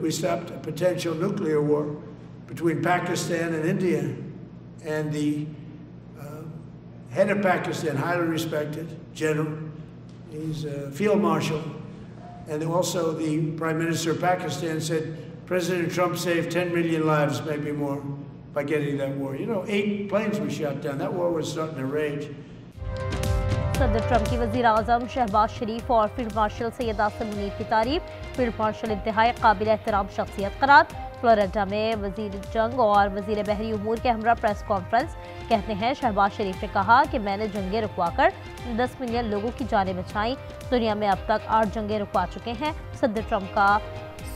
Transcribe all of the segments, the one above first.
we stopped a potential nuclear war between Pakistan and India. And the head of Pakistan, highly respected general, he's a field marshal, and also the Prime Minister of Pakistan said President Trump saved 10 million lives, maybe more, by getting that war. You know, 8 planes were shot down. That war was starting to rage. सदर Trump की वज़ीर आज़म शहबाज शरीफ और field marshal Syed Asim Munir की तारीफ। Field marshal इंतहाई काबिल एहतराम शख्सियत करार। फ्लोरिडा में वज़ीर जंग और वज़ीर बहरी उमूर के हमरा प्रेस कॉन्फ्रेंस। कहते हैं शहबाज शरीफ ने कहा कि मैंने जंगें रुकवाकर 10 मिलियन लोगों की जानें बचाई। दुनिया में अब तक 8 जंगें रुकवा चुके हैं। सदर ट्रंप का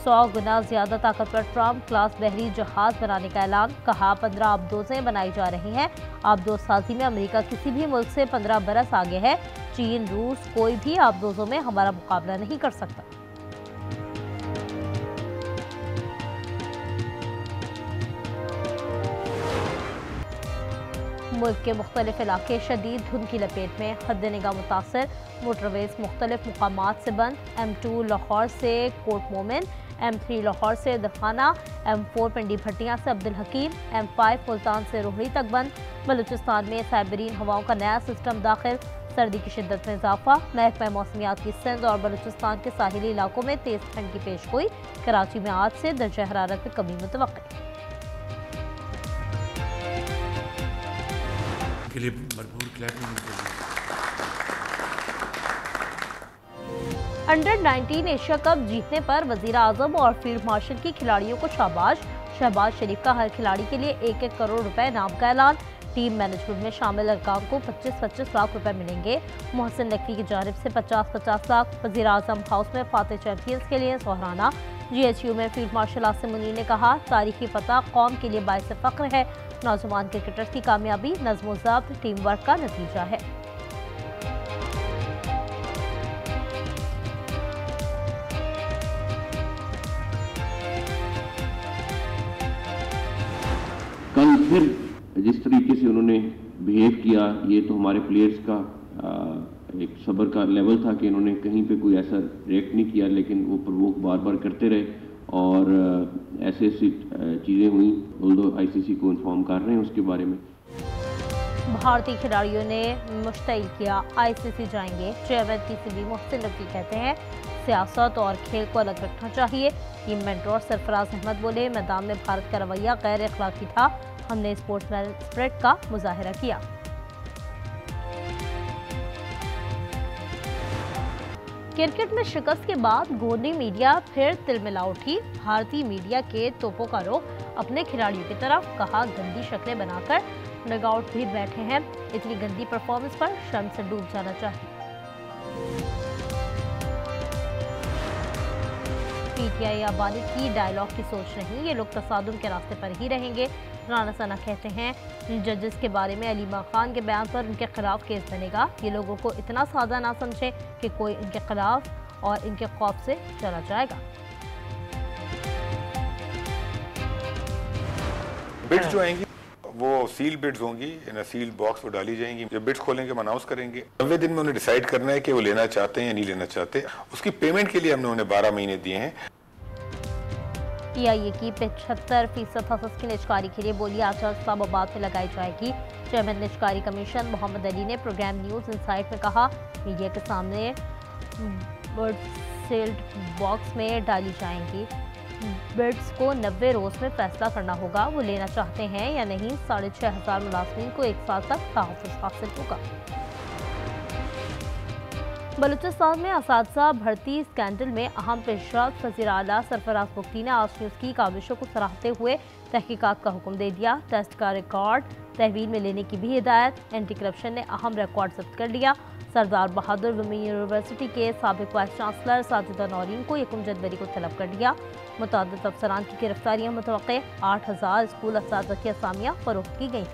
100 गुना ज़्यादा ताकतवर ट्रंप क्लास बहरी जहाज़ बनाने का ऐलान। कहा 15 आबदोज़ें बनाई जा रही हैं। आबदोज़ साजी में अमेरिका किसी भी मुल्क से 15 बरस आगे है। चीन, रूस, कोई भी आबदोज़ों में हमारा मुकाबला नहीं कर सकता। मुल्क के मुख्तलिफ इलाके शदीद धुंध की लपेट में, हद निगाह मुतासर। मोटरवेज मुख्तलिफ मुकामात से बंद। M2 लाहौर से कोट मोमिन, M3 लाहौर से दखाना, M4 पिंडी भट्टियाँ से अब्दुल हकीम, M5 मुल्तान से रोहड़ी तक बंद। बलूचिस्तान में साइबरीन हवाओं का नया सिस्टम दाखिल। सर्दी की शिद्दत में इजाफा। महकमा मौसमियात की सिंध और बलूचिस्तान के साहिली इलाकों में तेज ठंड की पेशगोई। कराची में आज से दर्जा हरारत में कमी मुतवक्किल। के लिए भरपूर क्लैपिंग। अंडर 19 एशिया कप जीतने पर वजीर आजम और फील्ड मार्शल की खिलाड़ियों को शाबाश। शहबाज शरीफ का हर खिलाड़ी के लिए 1-1 करोड़ रुपए इनाम का ऐलान। टीम मैनेजमेंट में शामिल अरकान को 25-25 लाख रुपए मिलेंगे। मोहसिन नकवी की जानिब से 50-50 लाख। वजीर आजम हाउस में फाते चैंपियंस के लिए सोहराना। GHU में फील्ड मार्शल आसिम मुनीर ने कहा तारीखी फतह कौम के लिए बाइस फख्र है। नौजवान क्रिकेटर्स की कामयाबी नज़्म ज़ब्त टीम वर्क का नतीजा है। कल फिर जिस तरीके से उन्होंने बिहेव किया, ये तो हमारे प्लेयर्स का एक सब्र का लेवल था कि इन्होंने कहीं पे कोई ऐसा रिएक्ट नहीं किया, लेकिन वो प्रवोक बार बार करते रहे और ऐसी चीज़ें हुई। उल्दो ICC को इन्फॉर्म कर रहे हैं उसके बारे में। भारतीय खिलाड़ियों ने मुश्तइल किया ICC जाएंगे। चेयरमैन PCB मोहसिन नकवी कहते हैं सियासत और खेल को अलग रखना चाहिए। टीम मेंटर सरफराज अहमद बोले मैदान में भारत का रवैया गैर अखलाकी था, हमने स्पोर्ट्समैन स्पिरिट का मुजाहिरा किया। क्रिकेट में शिकस्त के बाद गोंडी मीडिया फिर तिलमिला उठी। भारतीय मीडिया के तोपों का रुख अपने खिलाड़ियों की तरफ। कहा गंदी शक्लें बनाकर डगआउट भी बैठे हैं, इतनी गंदी परफॉर्मेंस पर शर्म से डूब जाना चाहिए। PTI आबादी की डायलॉग की सोच नहीं, ये लोग तसादुम के रास्ते पर ही रहेंगे। राना सना कहते हैं जजेस के बारे में अलीमा खान के बयान पर उनके खिलाफ केस बनेगा। ये लोगों को इतना सादा ना समझे कि कोई इनके खिलाफ और इनके खौफ से चला जाएगा। बिड्स जो आएंगी वो सील बिड्स होंगी, इन सील बॉक्स वो डाली जाएंगी। जब बिड्स खोलेंगे हम अनाउंस करेंगे। 90 दिन में उन्हें डिसाइड करना है कि वो लेना चाहते हैं या नहीं लेना चाहते। उसकी पेमेंट के लिए हमने उन्हें 12 महीने दिए हैं। PIA की 75% हसस की निजकारी के लिए बोली आज इस्लामाबाद में लगाई जाएगी। चेयरमैन निजकारी कमीशन मोहम्मद अली ने प्रोग्राम न्यूज़ इनसाइट में कहा मीडिया के सामने सील्ड बॉक्स में डाली जाएंगी। बिड्स को 90 रोज में फैसला करना होगा वो लेना चाहते हैं या नहीं। 6500 मुलाजमीन को 1 साल तक तहफ़्फ़ुज़ हासिल होगा। बलूचिस्तान में असातिज़ा भर्ती स्कैंडल में अहम पेशरफ्त। वज़ीर आला सरफराज बुख्ती ने आज न्यूज़ की काविशों को सराहते हुए तहकीकात का हुक्म दे दिया। टेस्ट का रिकॉर्ड तहवील में लेने की भी हिदायत। एंटी करप्शन ने अहम रिकॉर्ड जब्त कर लिया। सरदार बहादुर वुमेन यूनिवर्सिटी के साबिक वाइस चांसलर साजिदा नौरीन को 1 जनवरी को तलब कर लिया। मुतअद्दिद अफसरान की गिरफ्तारियां मुतवक्के। 8000 स्कूल असातिज़ा की असामियां फरोख्त की गई।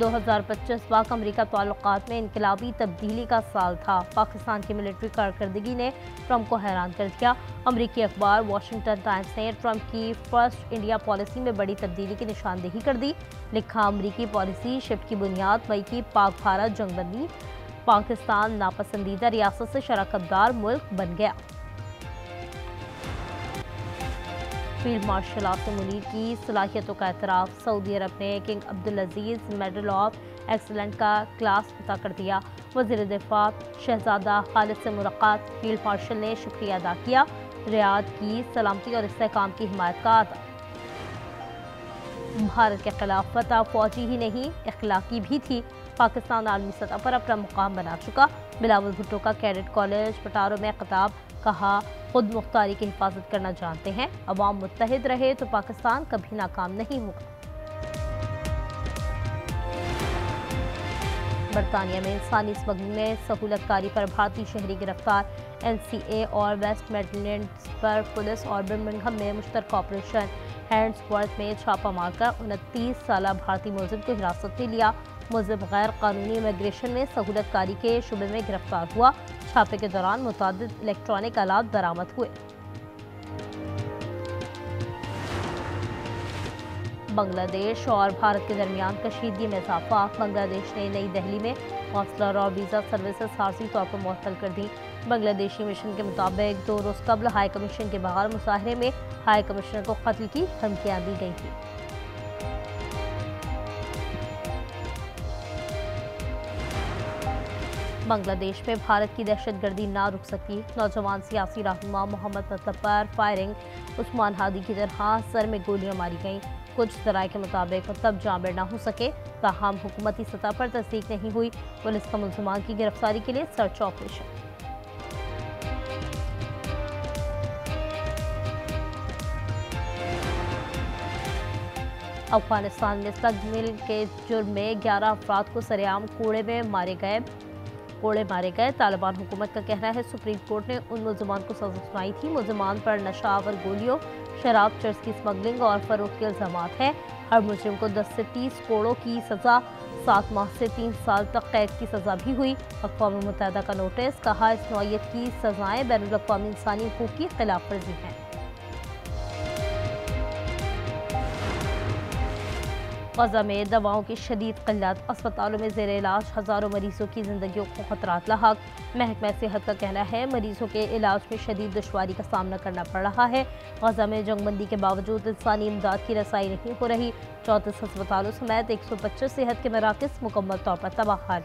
2025 पाक-अमरीका ताल्लुकात में इनकलाबी तब्दीली का साल था। पाकिस्तान की मिलिट्री कारकर्दगी ने ट्रंप को हैरान कर दिया। अमरीकी अखबार वाशिंगटन टाइम्स ने ट्रंप की फर्स्ट इंडिया पॉलिसी में बड़ी तब्दीली की निशानदेही कर दी। लिखा, अमरीकी पॉलिसी शिफ्ट की बुनियाद मई की पाक भारत जंगबंदी, पाकिस्तान नापसंदीदा रियासत से शराकतदार मुल्क बन गया। फील्ड मार्शल आसिम मुनीर की सलाहियतों का एतराफ़, सऊदी अरब ने king Abdul Aziz medal of excellent का क्लास अता कर दिया। वज़ीर दिफा शहजादा खालिद से मुलाकात, फील्ड मार्शल ने शुक्रिया अदा किया। रियाद की सलामती और इस्तेहकाम की हिमायत का अदा। भारत के खिलाफ फतह फौजी ही नहीं अखलाकी भी थी। पाकिस्तान आलमी सतह पर अपना मुकाम बना चुका। बिलावल भुट्टो का कैडेट कॉलेज पटारो में खिताब, कहा, खुद मुख्तारी की हिफाजत करना जानते हैं। अवाम मुत्तहिद रहे तो पाकिस्तान कभी नाकाम नहीं होगा। बरतानिया में इंसानी स्मगलिंग में सहूलतकारी पर भारतीय शहरी गिरफ्तार। NCA और वेस्ट मिडलैंड्स पर पुलिस और बर्मिंघम में मुश्तरका ऑपरेशन। हैंड्सवर्थ में छापा मारकर 29 साला भारतीय मुलजिम को हिरासत में लिया। मुलजिम गैर कानूनी इमिग्रेशन में सहूलतकारी के शुबे में गिरफ्तार हुआ। छापे के दौरान मुतादिद इलेक्ट्रॉनिक आलात बरामद हुए। बांग्लादेश और भारत के दरमियान कशीदगी में इजाफा। बांग्लादेश ने नई दिल्ली में कौंसलर और वीज़ा सर्विसेज आर्जी तौर पर मुअत्तल कर दी। बांग्लादेशी मिशन के मुताबिक 2 रोज़ कबल हाई कमीशन के बाहर मुजाहरे में हाई कमिश्नर को कत्ल की धमकियां दी गई थी। बांग्लादेश में भारत की दहशतगर्दी ना रुक सकी। नौजवान सियासी रहनुमा मोहम्मद मतलब पर फायरिंग, उस्मान हादी की तरह सर में गोलियां मारी गईं। कुछ ज़राए के मुताबिक मतलब जामिर ना हो सके, ताहम हुकूमती सतह पर तस्दीक नहीं हुई। पुलिस का मुल्ज़िमान की गिरफ्तारी के लिए सर्च ऑपरेशन। अफगानिस्तान में मुस्तक़बिल के जुर्म में 11 अफराद को सरेआम कोड़े मारे गए। तालिबान हुकूमत का कहना है सुप्रीम कोर्ट ने उन मुल्ज़िमान को सज़ा सुनाई थी। मुल्ज़िमान पर नशावर गोलियों, शराब, चर्स की स्मगलिंग और फरोख्त के इल्ज़ामात हैं। हर मुजरिम को 10 से 30 कोड़ों की सज़ा, 7 माह से 3 साल तक कैद की सज़ा भी हुई। अक़वाम मुत्तहिदा का नोटिस, कहा इस नौइयत की सज़ाएँ बैनुल-अक़वामी इंसानी हुकूक़ की खिलाफ वर्जी हैं। गज़ा में दवाओं की शदीद क़िल्लत, अस्पतालों में ज़ेर इलाज हज़ारों मरीजों की ज़िंदगियों को खतरात लाहक। महकमा सेहत का कहना है मरीजों के इलाज में शदीद दुश्वारी का सामना करना पड़ रहा है। गज़ा में जंगबंदी के बावजूद इंसानी इमदाद की रसाई नहीं हो रही। 34 अस्पतालों समेत 125 सेहत के मराकज़ मुकम्मल तौर पर तबाह हैं।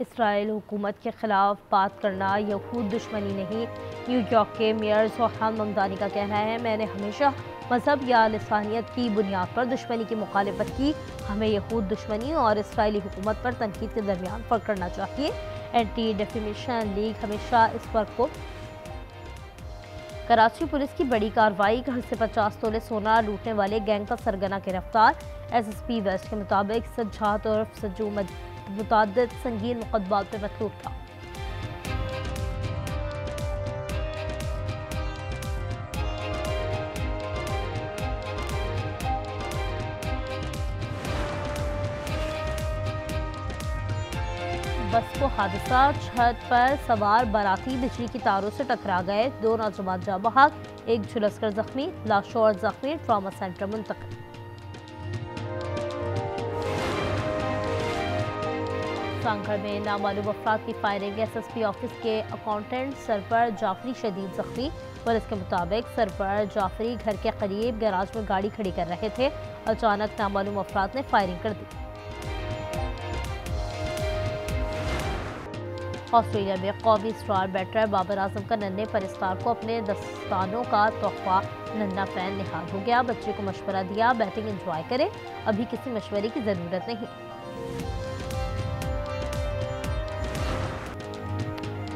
इसराइल हुकूमत के खिलाफ बात करना यहूद दुश्मनी नहीं। न्यूयॉर्क के मेयर ज़ोहान ममदानी का कहना है मैंने हमेशा मजहब या लिसानियत की बुनियाद पर दुश्मनी की मुखालिफत की। हमें यहूद दुश्मनी और इसराइली हुकूमत पर तनकीद के दरमियान फ़र्क करना चाहिए। एंटी डिफेमेशन लीग हमेशा इस फ़र्क को। कराची पुलिस की बड़ी कार्रवाई, घर से 50 तोले सोना लूटने वाले गैंग का सरगना गिरफ्तार। SSP वेस्ट के मुताबिक सज्जाद और सज्जू मुतादिद संगीन मुकदमात में मतलूब था। बस को हादसा, छत पर सवार बाराती बिजली की तारों से टकरा गए। 2 नौजवान जाँ बहक, 1 झुलसकर जख्मी, लाशों और जख्मी ट्रॉमा सेंटर मुंतकिल। सांगड़ में नामालूम अफराद की फायरिंग, SSP ऑफिस के अकाउंटेंट सरफर जाफरी शदीद जख्मी। पुलिस के मुताबिक सरफर जाफरी घर के करीब गैराज में गाड़ी खड़ी कर रहे थे। अचानक नामालूम अफराद ने फायरिंग कर दी। ऑस्ट्रेलिया में कौमी स्टार बैटर बाबर आजम का नन्हे परिस्तार को अपने दस्तानों का तोहफा। नन्हा फैन निहाल हो गया, बच्चे को मशवरा दिया बैटिंग एंजॉय करें, अभी किसी मशवरे की ज़रूरत नहीं।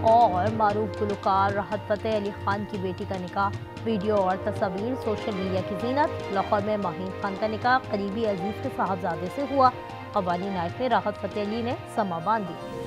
और मारूफ गुलकार राहत फ़तेह अली खान की बेटी का निकाह, वीडियो और तस्वीर सोशल मीडिया की जीनत। लाहौर में माहीन खान का निकाह करीबी अजीज़ के साहबजादे से हुआ। कवाली नाइट में राहत फ़तेह अली ने समा बांध दी।